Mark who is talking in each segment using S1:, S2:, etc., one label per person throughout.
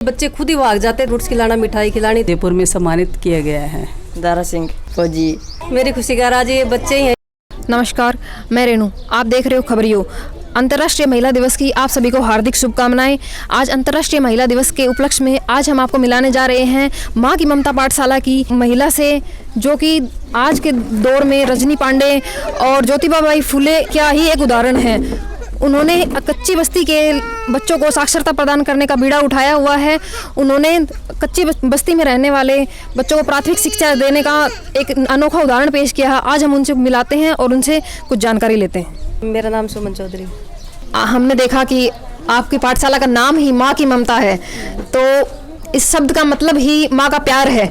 S1: बच्चे खुद ही भाग जाते, फ्रूट्स खिलाना, मिठाई खिलानी।
S2: जयपुर में सम्मानित किया गया है
S3: दारा सिंह फौजी।
S1: मेरी खुशी का राज ये बच्चे ही हैं।
S4: नमस्कार, मैं रेणु, आप देख रहे हो खबरियो। अंतर्राष्ट्रीय महिला दिवस की आप सभी को हार्दिक शुभकामनाएं। आज अंतर्राष्ट्रीय महिला दिवस के उपलक्ष्य में आज हम आपको मिलाने जा रहे हैं माँ की ममता पाठशाला की महिला से, जो कि आज के दौर में रजनी पांडे और ज्योतिबा फुले क्या ही एक उदाहरण है। उन्होंने कच्ची बस्ती के बच्चों को साक्षरता प्रदान करने का बीड़ा उठाया हुआ है। उन्होंने कच्ची बस्ती में रहने वाले बच्चों को प्राथमिक शिक्षा देने का एक अनोखा उदाहरण पेश किया है। आज हम उनसे मिलाते हैं और उनसे कुछ जानकारी लेते हैं।
S1: मेरा नाम सुमन चौधरी।
S4: हमने देखा कि आपकी पाठशाला का नाम ही माँ की ममता है, तो इस शब्द का मतलब ही माँ का प्यार है।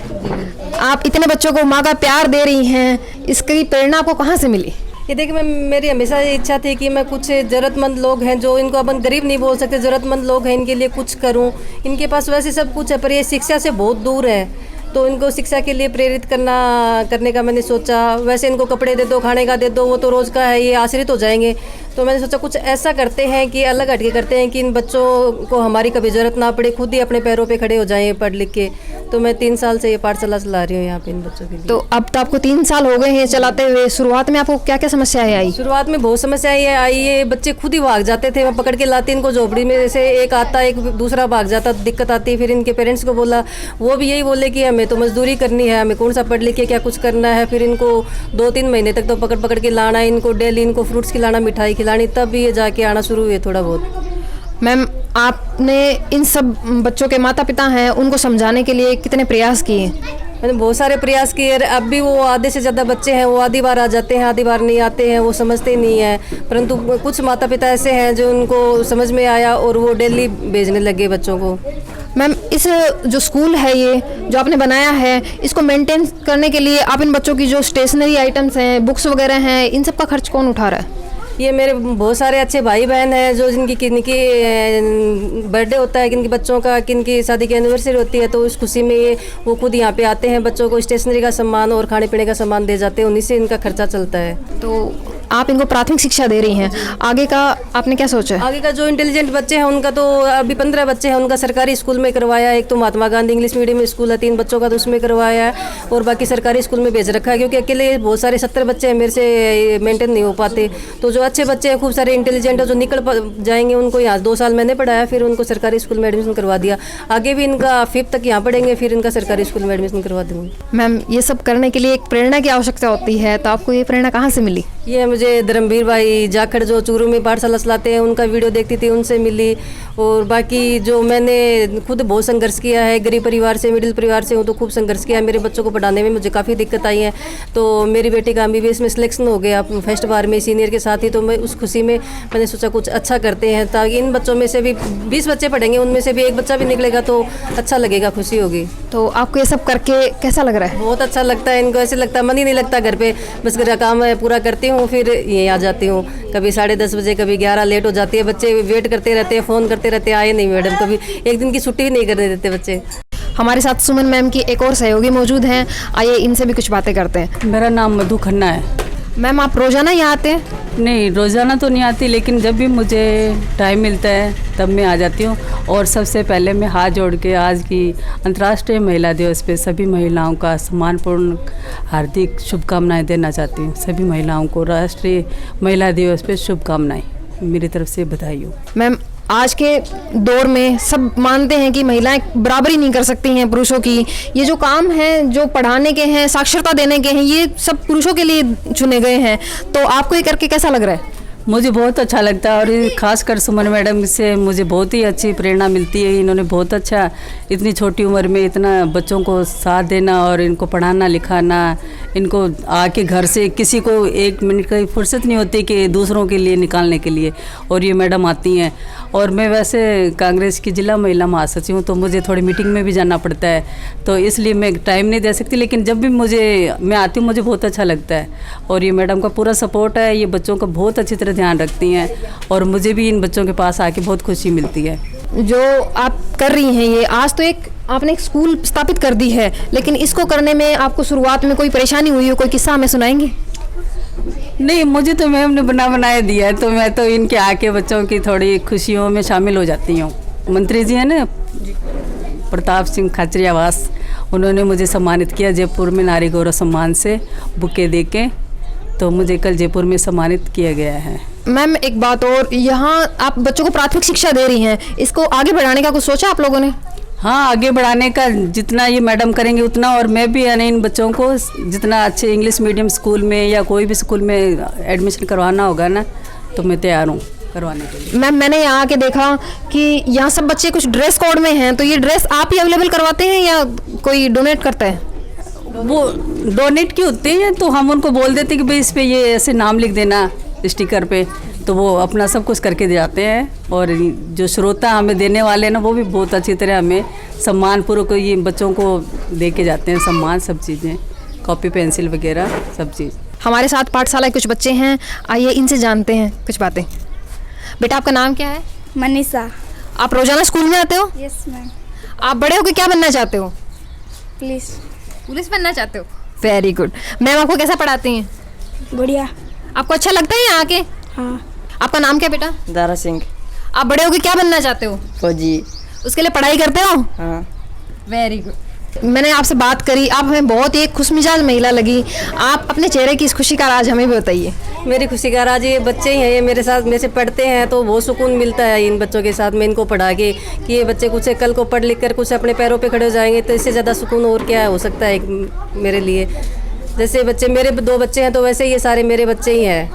S4: आप इतने बच्चों को माँ का प्यार दे रही हैं, इसकी प्रेरणा आपको कहाँ से मिली?
S1: ये देखिए, मेरी हमेशा इच्छा थी कि मैं कुछ ज़रूरतमंद लोग हैं जो इनको अपन गरीब नहीं बोल सकते, ज़रूरतमंद लोग हैं, इनके लिए कुछ करूं। इनके पास वैसे सब कुछ है पर ये शिक्षा से बहुत दूर है, तो इनको शिक्षा के लिए प्रेरित करने का मैंने सोचा। वैसे इनको कपड़े दे दो, खाने का दे दो, वो तो रोज़ का है, ये आश्रित हो जाएंगे। तो मैंने सोचा कुछ ऐसा करते हैं कि अलग हटके करते हैं कि इन बच्चों को हमारी कभी ज़रूरत ना पड़े, खुद ही अपने पैरों पे खड़े हो जाएं पढ़ लिख के। तो मैं 3 साल से ये पाठशाला चला रही हूँ यहाँ पे इन बच्चों के लिए।
S4: तो अब तो आपको 3 साल हो गए हैं चलाते हुए। शुरुआत में आपको क्या क्या समस्याएं आई?
S1: शुरुआत में बहुत समस्याएं आई। ये बच्चे खुद ही भाग जाते थे, मैं पकड़ के लाती इनको झोपड़ी में से, एक आता एक दूसरा भाग जाता, दिक्कत आती। फिर इनके पेरेंट्स को बोला, वो भी यही बोले कि हमें तो मजदूरी करनी है, हमें कौन सा पढ़ लिख के क्या कुछ करना है। फिर इनको 2-3 महीने तक तो पकड़ के लाना, इनको डेली इनको फ्रूट्स खिलाना, मिठाई खिलानी, तब ये जाके आना शुरू हुए थोड़ा बहुत।
S4: मैम, आपने इन सब बच्चों के माता पिता हैं, उनको समझाने के लिए कितने प्रयास किए?
S1: मैंने बहुत सारे प्रयास किए। अब भी वो आधे से ज़्यादा बच्चे हैं, वो आधी बार आ जाते हैं, आधी बार नहीं आते हैं, वो समझते नहीं हैं। परंतु कुछ माता पिता ऐसे हैं जो उनको समझ में आया और वो डेली भेजने लगे बच्चों को।
S4: मैम, इस जो स्कूल है, ये जो आपने बनाया है, इसको मेंटेन करने के लिए आप इन बच्चों की जो स्टेशनरी आइटम्स हैं, बुक्स वगैरह हैं, इन सब का खर्च कौन उठा रहा है?
S1: ये मेरे बहुत सारे अच्छे भाई बहन हैं जो जिनकी बर्थडे होता है, किनकी बच्चों का, किनकी शादी की एनिवर्सरी होती है, तो उस खुशी में ये वो खुद यहाँ पे आते हैं, बच्चों को स्टेशनरी का सामान और खाने पीने का सामान दे जाते हैं, उन्हीं से इनका खर्चा चलता है।
S4: तो आप इनको प्राथमिक शिक्षा दे रही हैं, आगे का आपने क्या सोचा है?
S1: आगे का जो इंटेलिजेंट बच्चे हैं उनका तो अभी 15 बच्चे हैं, उनका सरकारी स्कूल में करवाया है। एक तो Mahatma Gandhi English medium school है, 3 बच्चों का तो उसमें करवाया है, और बाकी सरकारी स्कूल में भेज रखा है, क्योंकि अकेले बहुत सारे 70 बच्चे हैं, मेरे से मेंटेन नहीं हो पाते। तो जो अच्छे बच्चे हैं, खूब सारे इंटेलिजेंट है, जो निकल जाएंगे, उनको यहाँ 2 साल मैंने पढ़ाया, फिर उनको सरकारी स्कूल में एडमिशन करवा दिया। आगे भी इनका 5th तक यहाँ पढ़ेंगे, फिर इनका सरकारी स्कूल में एडमिशन करवा दूँगी।
S4: मैम, ये सब करने के लिए एक प्रेरणा की आवश्यकता होती है, तो आपको ये प्रेरणा कहाँ से मिली?
S1: ये मुझे धर्मवीर भाई जाखड़ जो चूरू में पाठशाला चलाते हैं, उनका वीडियो देखती थी, उनसे मिली। और बाकी जो मैंने खुद बहुत संघर्ष किया है, गरीब परिवार से, मिडिल परिवार से हूँ, तो खूब संघर्ष किया है। मेरे बच्चों को पढ़ाने में मुझे काफ़ी दिक्कत आई है। तो मेरी बेटी का MBBS में सिलेक्शन हो गया फर्स्ट बार में सीनियर के साथ ही। तो मैं उस खुशी में मैंने सोचा कुछ अच्छा करते हैं, ताकि इन बच्चों में से भी 20 बच्चे पढ़ेंगे, उनमें से भी एक बच्चा भी निकलेगा तो अच्छा लगेगा, खुशी होगी।
S4: तो आपको ये सब करके कैसा लग रहा है?
S1: बहुत अच्छा लगता है। इनको ऐसे लगता है, मन ही नहीं लगता घर पे, बस घर का काम पूरा करती हूँ, फिर यहीं आ जाती हूँ। कभी 10:30 बजे, कभी 11 लेट हो जाती है। बच्चे वेट करते रहते हैं, फ़ोन करते रहते हैं, आए नहीं मैडम, कभी एक दिन की छुट्टी भी नहीं करने देते बच्चे।
S4: हमारे साथ सुमन मैम की एक और सहयोगी मौजूद हैं, आइए इनसे भी कुछ बातें करते हैं।
S2: मेरा नाम मधु खन्ना है।
S4: मैम, आप रोजाना यहाँ आते हैं?
S2: नहीं, रोज़ाना तो नहीं आती, लेकिन जब भी मुझे टाइम मिलता है तब मैं आ जाती हूँ। और सबसे पहले मैं हाथ जोड़ के आज की अंतर्राष्ट्रीय महिला दिवस पे सभी महिलाओं का सम्मानपूर्ण हार्दिक शुभकामनाएं देना चाहती हूँ। सभी महिलाओं को राष्ट्रीय महिला दिवस पे शुभकामनाएं मेरी तरफ से बधाई हो।
S4: मैम, आज के दौर में सब मानते हैं कि महिलाएं बराबरी नहीं कर सकती हैं पुरुषों की। ये जो काम हैं, जो पढ़ाने के हैं, साक्षरता देने के हैं, ये सब पुरुषों के लिए चुने गए हैं। तो आपको ये करके कैसा लग रहा है?
S2: मुझे बहुत अच्छा लगता है, और खासकर सुमन मैडम से मुझे बहुत ही अच्छी प्रेरणा मिलती है। इन्होंने बहुत अच्छा इतनी छोटी उम्र में इतना बच्चों को साथ देना और इनको पढ़ाना लिखाना, इनको आके घर से किसी को 1 मिनट की फुर्सत नहीं होती कि दूसरों के लिए निकालने के लिए, और ये मैडम आती हैं। और मैं वैसे कांग्रेस की जिला महिला महासचिव हूँ, तो मुझे थोड़ी मीटिंग में भी जाना पड़ता है, तो इसलिए मैं टाइम नहीं दे सकती। लेकिन जब भी मैं आती हूँ, मुझे बहुत अच्छा लगता है। और ये मैडम का पूरा सपोर्ट है, ये बच्चों का बहुत अच्छी तरह ध्यान रखती हैं, और मुझे भी इन बच्चों के पास आके बहुत खुशी मिलती है।
S4: जो आप कर रही हैं, ये आज तो आपने एक स्कूल स्थापित कर दी है, लेकिन इसको करने में आपको शुरुआत में कोई परेशानी हुई हो? कोई किस्सा हमें सुनाएंगे?
S2: नहीं, मुझे तो मैम ने बनाया दिया है, तो मैं तो इनके आके बच्चों की थोड़ी खुशियों में शामिल हो जाती हूँ। मंत्री जी है ना, प्रताप सिंह खाचरियावास, उन्होंने मुझे सम्मानित किया जयपुर में नारी गौरव सम्मान से बुके दे के। तो मुझे कल जयपुर में सम्मानित किया गया है।
S4: मैम एक बात और, यहाँ आप बच्चों को प्राथमिक शिक्षा दे रही हैं, इसको आगे बढ़ाने का कुछ सोचा आप लोगों ने?
S2: हाँ, आगे बढ़ाने का जितना ये मैडम करेंगे उतना, और मैं भी यानी इन बच्चों को जितना अच्छे इंग्लिश मीडियम स्कूल में या कोई भी स्कूल में एडमिशन करवाना होगा ना, तो मैं तैयार हूँ करवाने के लिए।
S4: मैम मैंने यहाँ आके देखा कि यहाँ सब बच्चे कुछ ड्रेस कोड में हैं, तो ये ड्रेस आप ही अवेलेबल करवाते हैं या कोई डोनेट करता है?
S2: वो डोनेट की होती है, तो हम उनको बोल देते कि भाई इस पे ये ऐसे नाम लिख देना स्टिकर पे, तो वो अपना सब कुछ करके दे जाते हैं। और जो श्रोता हमें देने वाले हैं ना, वो भी बहुत अच्छी तरह हमें सम्मानपूर्वक ये बच्चों को दे के जाते हैं सम्मान, सब चीज़ें, कॉपी पेंसिल वगैरह सब चीज़।
S4: हमारे साथ पाठशाला के कुछ बच्चे हैं, आइए इनसे जानते हैं कुछ बातें। बेटा आपका नाम क्या है?
S3: मनीषा।
S4: आप रोजाना स्कूल में आते हो?
S3: Yes ma'am.
S4: आप बड़े होकर क्या बनना चाहते हो?
S3: प्लीज।
S4: पुलिस बनना चाहते हो? Very good. मैम आपको कैसा पढ़ाती हैं?
S3: बढ़िया।
S4: आपको अच्छा लगता है यहाँ आके?
S3: हाँ।
S4: आपका नाम क्या बेटा?
S5: दारा सिंह।
S4: आप बड़े होकर क्या बनना चाहते हो?
S5: फौजी।
S4: उसके लिए पढ़ाई करते हो?
S5: हाँ।
S4: Very good. मैंने आपसे बात करी, आप हमें बहुत ही खुशमिजाज महिला लगी। आप अपने चेहरे की इस खुशी का राज हमें भी बताइए।
S1: मेरी खुशी का राज ये बच्चे ही हैं, ये मेरे साथ मेरे से पढ़ते हैं, तो बहुत सुकून मिलता है इन बच्चों के साथ में इनको पढ़ा के, कि ये बच्चे कुछ कल को पढ़ लिख कर कुछ अपने पैरों पे खड़े हो जाएंगे, तो इससे ज़्यादा सुकून और क्या हो सकता है मेरे लिए। जैसे बच्चे मेरे 2 बच्चे हैं, तो वैसे ये सारे मेरे बच्चे ही हैं।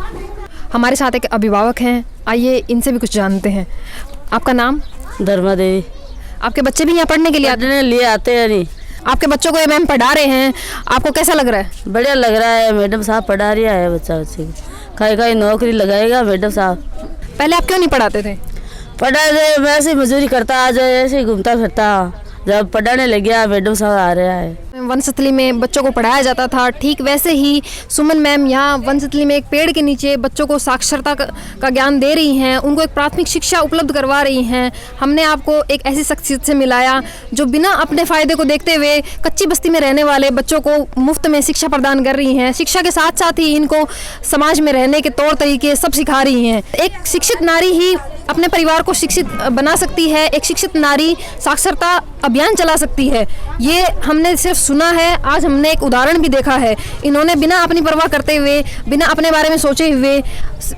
S4: हमारे साथ एक अभिभावक हैं, आइए इनसे भी कुछ जानते हैं। आपका नाम?
S5: धर्मा देवी।
S4: आपके बच्चे भी यहाँ पढ़ने के लिए
S5: पढ़ने लिए आते हैं? नहीं।
S4: आपके बच्चों को ये मैम पढ़ा रहे हैं, आपको कैसा लग रहा है?
S5: बढ़िया लग रहा है, मैडम साहब पढ़ा रही है बच्चा बच्चे को, खाई नौकरी लगाएगा मैडम साहब।
S4: पहले आप क्यों नहीं पढ़ाते थे?
S5: पढ़ा दे, मैं ऐसे मजदूरी करता, आज ऐसे ही घूमता फिरता, जब पढ़ाने लग गया मैडम साहब आ रहा है।
S4: वनस्थली में बच्चों को पढ़ाया जाता था, ठीक वैसे ही सुमन मैम यहाँ वनस्थली में एक पेड़ के नीचे बच्चों को साक्षरता का ज्ञान दे रही हैं, उनको एक प्राथमिक शिक्षा उपलब्ध करवा रही हैं। हमने आपको एक ऐसी शख्सियत से मिलाया जो बिना अपने फ़ायदे को देखते हुए कच्ची बस्ती में रहने वाले बच्चों को मुफ्त में शिक्षा प्रदान कर रही हैं। शिक्षा के साथ साथ ही इनको समाज में रहने के तौर तरीके सब सिखा रही हैं। एक शिक्षित नारी ही अपने परिवार को शिक्षित बना सकती है, एक शिक्षित नारी साक्षरता अभियान चला सकती है। ये हमने सिर्फ सुना है, आज हमने एक उदाहरण भी देखा है। इन्होंने बिना अपनी परवाह करते हुए, बिना अपने बारे में सोचे हुए,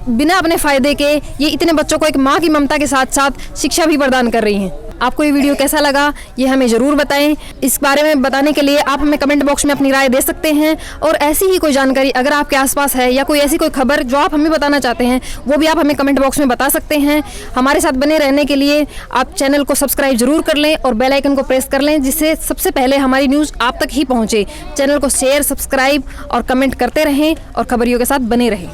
S4: बिना अपने फ़ायदे के ये इतने बच्चों को एक माँ की ममता के साथ साथ शिक्षा भी प्रदान कर रही हैं। आपको ये वीडियो कैसा लगा ये हमें ज़रूर बताएं। इस बारे में बताने के लिए आप हमें कमेंट बॉक्स में अपनी राय दे सकते हैं, और ऐसी ही कोई जानकारी अगर आपके आसपास है या कोई ऐसी कोई खबर जो आप हमें बताना चाहते हैं, वो भी आप हमें कमेंट बॉक्स में बता सकते हैं। हमारे साथ बने रहने के लिए आप चैनल को सब्सक्राइब जरूर कर लें और बेल आइकन को प्रेस कर लें, जिससे सबसे पहले हमारी न्यूज़ आप तक ही पहुँचे। चैनल को शेयर, सब्सक्राइब और कमेंट करते रहें और खबरियों के साथ बने रहें।